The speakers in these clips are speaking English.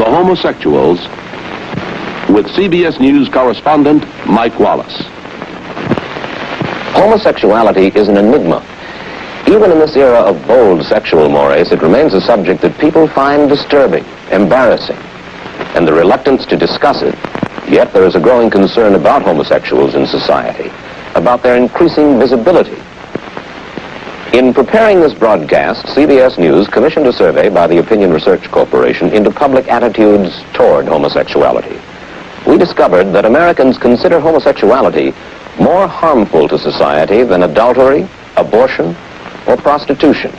The Homosexuals, with CBS News correspondent Mike Wallace. Homosexuality is an enigma. Even in this era of bold sexual mores, it remains a subject that people find disturbing, embarrassing, and the reluctance to discuss it. Yet there is a growing concern about homosexuals in society, about their increasing visibility. In preparing this broadcast, CBS News commissioned a survey by the Opinion Research Corporation into public attitudes toward homosexuality. We discovered that Americans consider homosexuality more harmful to society than adultery, abortion, or prostitution.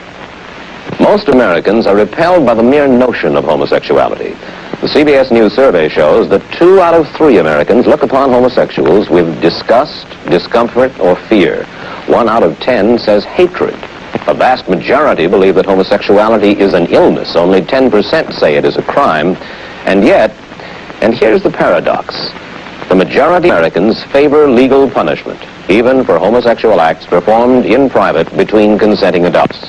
Most Americans are repelled by the mere notion of homosexuality. The CBS News survey shows that 2 out of 3 Americans look upon homosexuals with disgust, discomfort, or fear. 1 out of 10 says hatred. A vast majority believe that homosexuality is an illness. Only 10% say it is a crime. And yet, and here's the paradox, the majority of Americans favor legal punishment, even for homosexual acts performed in private between consenting adults.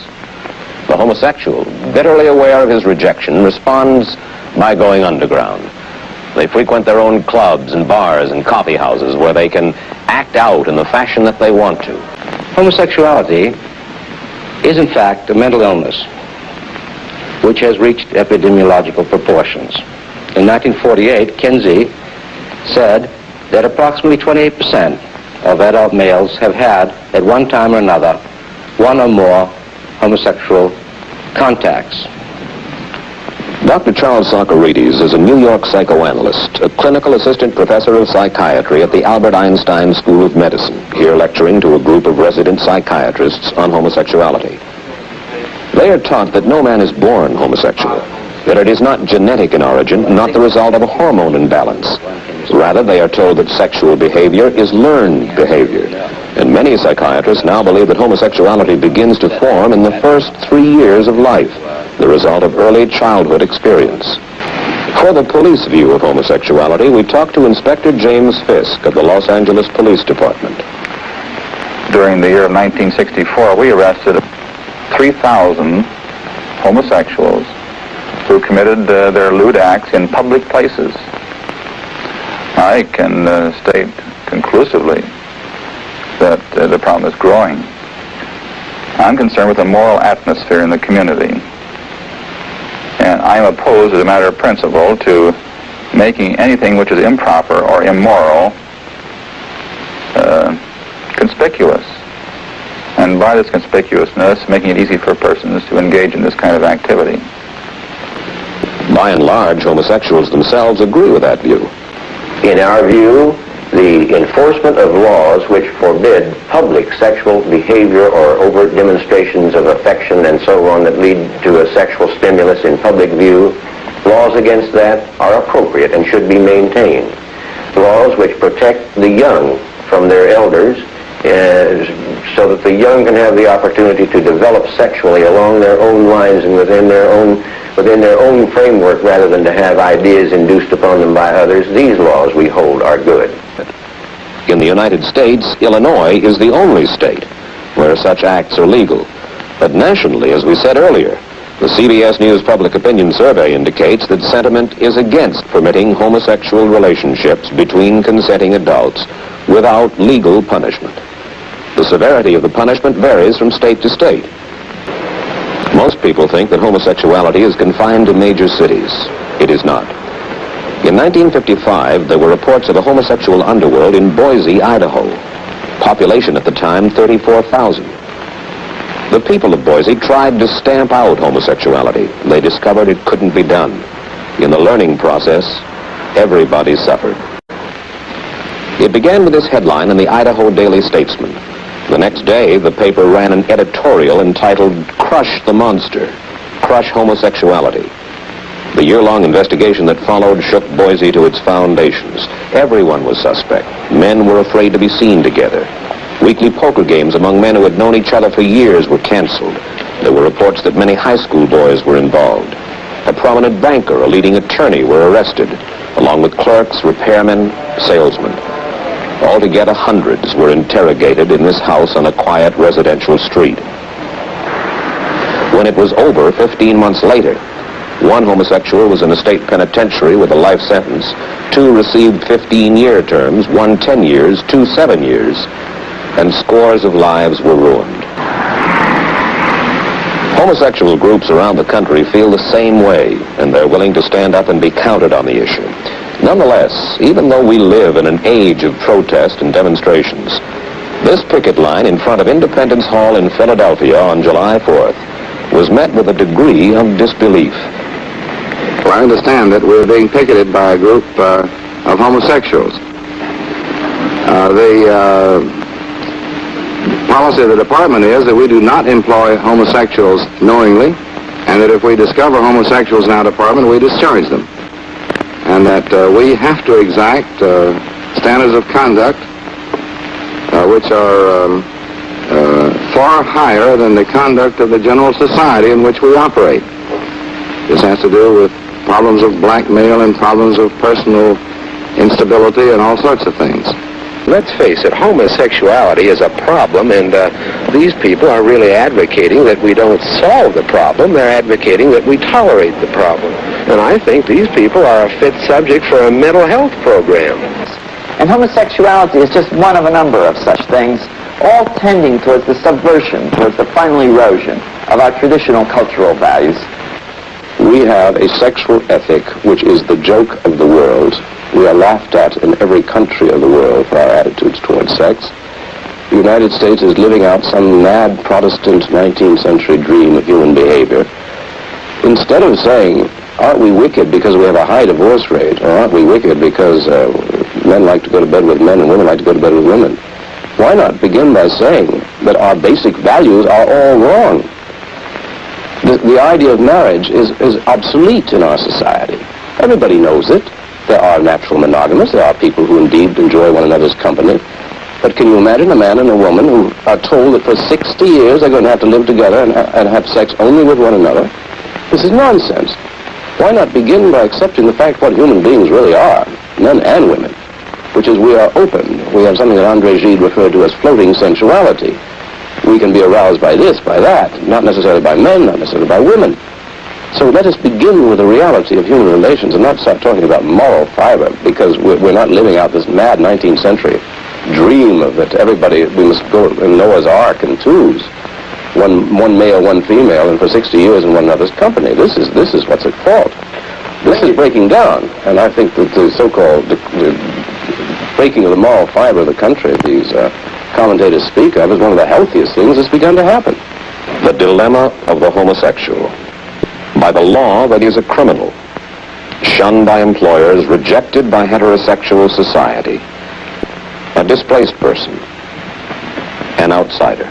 The homosexual, bitterly aware of his rejection, responds by going underground. They frequent their own clubs and bars and coffee houses where they can act out in the fashion that they want to. Homosexuality is in fact a mental illness which has reached epidemiological proportions. In 1948, Kinsey said that approximately 28% of adult males have had, at one time or another, 1 or more homosexual contacts. Dr. Charles Socarides is a New York psychoanalyst, a clinical assistant professor of psychiatry at the Albert Einstein School of Medicine, here lecturing to a group of resident psychiatrists on homosexuality. They are taught that no man is born homosexual, that it is not genetic in origin, not the result of a hormone imbalance. Rather, they are told that sexual behavior is learned behavior. And many psychiatrists now believe that homosexuality begins to form in the first 3 years of life, the result of early childhood experience. For the police view of homosexuality, we talked to Inspector James Fisk of the Los Angeles Police Department. During the year of 1964, we arrested 3,000 homosexuals who committed their lewd acts in public places. I can state conclusively that the problem is growing. I'm concerned with the moral atmosphere in the community. And I am opposed, as a matter of principle, to making anything which is improper or immoral conspicuous. And by this conspicuousness, making it easy for persons to engage in this kind of activity. By and large, homosexuals themselves agree with that view. In our view, the enforcement of laws which forbid public sexual behavior or overt demonstrations of affection and so on that lead to a sexual stimulus in public view, laws against that are appropriate and should be maintained. Laws which protect the young from their elders so that the young can have the opportunity to develop sexually along their own lines and within their own framework rather than to have ideas induced upon them by others. These laws, we hold, are good. In the United States, Illinois is the only state where such acts are legal. But nationally, as we said earlier, the CBS News Public Opinion Survey indicates that sentiment is against permitting homosexual relationships between consenting adults without legal punishment. The severity of the punishment varies from state to state. Most people think that homosexuality is confined to major cities. It is not. In 1955, there were reports of a homosexual underworld in Boise, Idaho. Population at the time, 34,000. The people of Boise tried to stamp out homosexuality. They discovered it couldn't be done. In the learning process, everybody suffered. It began with this headline in the Idaho Daily Statesman. The next day, the paper ran an editorial entitled, "Crush the Monster, Crush Homosexuality." The year-long investigation that followed shook Boise to its foundations. Everyone was suspect. Men were afraid to be seen together. Weekly poker games among men who had known each other for years were canceled. There were reports that many high school boys were involved. A prominent banker, a leading attorney were arrested, along with clerks, repairmen, salesmen. Altogether, hundreds were interrogated in this house on a quiet residential street. When it was over 15 months later, One homosexual was in a state penitentiary with a life sentence. 2 received 15-year terms, 1 10 years, 2 7 years, and scores of lives were ruined. Homosexual groups around the country feel the same way, and they're willing to stand up and be counted on the issue. Nonetheless, even though we live in an age of protest and demonstrations, this picket line in front of Independence Hall in Philadelphia on July 4th was met with a degree of disbelief. Well, I understand that we're being picketed by a group of homosexuals. The policy of the department is that we do not employ homosexuals knowingly, and that if we discover homosexuals in our department, we discharge them. And that we have to exact standards of conduct which are far higher than the conduct of the general society in which we operate. This has to do with problems of blackmail and problems of personal instability and all sorts of things. Let's face it, homosexuality is a problem, and these people are really advocating that we don't solve the problem. They're advocating that we tolerate the problem. And I think these people are a fit subject for a mental health program. And homosexuality is just one of a number of such things, all tending towards the subversion, towards the final erosion of our traditional cultural values. We have a sexual ethic which is the joke of the world. We are laughed at in every country of the world for our attitudes towards sex. The United States is living out some mad Protestant 19th century dream of human behavior. Instead of saying, aren't we wicked because we have a high divorce rate, or aren't we wicked because men like to go to bed with men and women like to go to bed with women, why not begin by saying that our basic values are all wrong? The idea of marriage is obsolete in our society. Everybody knows it. There are natural monogamists. There are people who indeed enjoy one another's company. But can you imagine a man and a woman who are told that for 60 years they're going to have to live together and have sex only with one another? This is nonsense. Why not begin by accepting the fact what human beings really are, men and women, which is we are open. We have something that Andre Gide referred to as floating sensuality. We can be aroused by this, by that, not necessarily by men, not necessarily by women. So let us begin with the reality of human relations and not start talking about moral fiber, because we're not living out this mad 19th century dream of that everybody, we must go in Noah's Ark in twos, one male, one female, and for 60 years in one another's company. This is what's at fault. This is breaking down, and I think that the so-called the breaking of the moral fiber of the country these commentators speak of is one of the healthiest things that's begun to happen. The dilemma of the homosexual. By the law, that is a criminal, shunned by employers, rejected by heterosexual society, a displaced person, an outsider.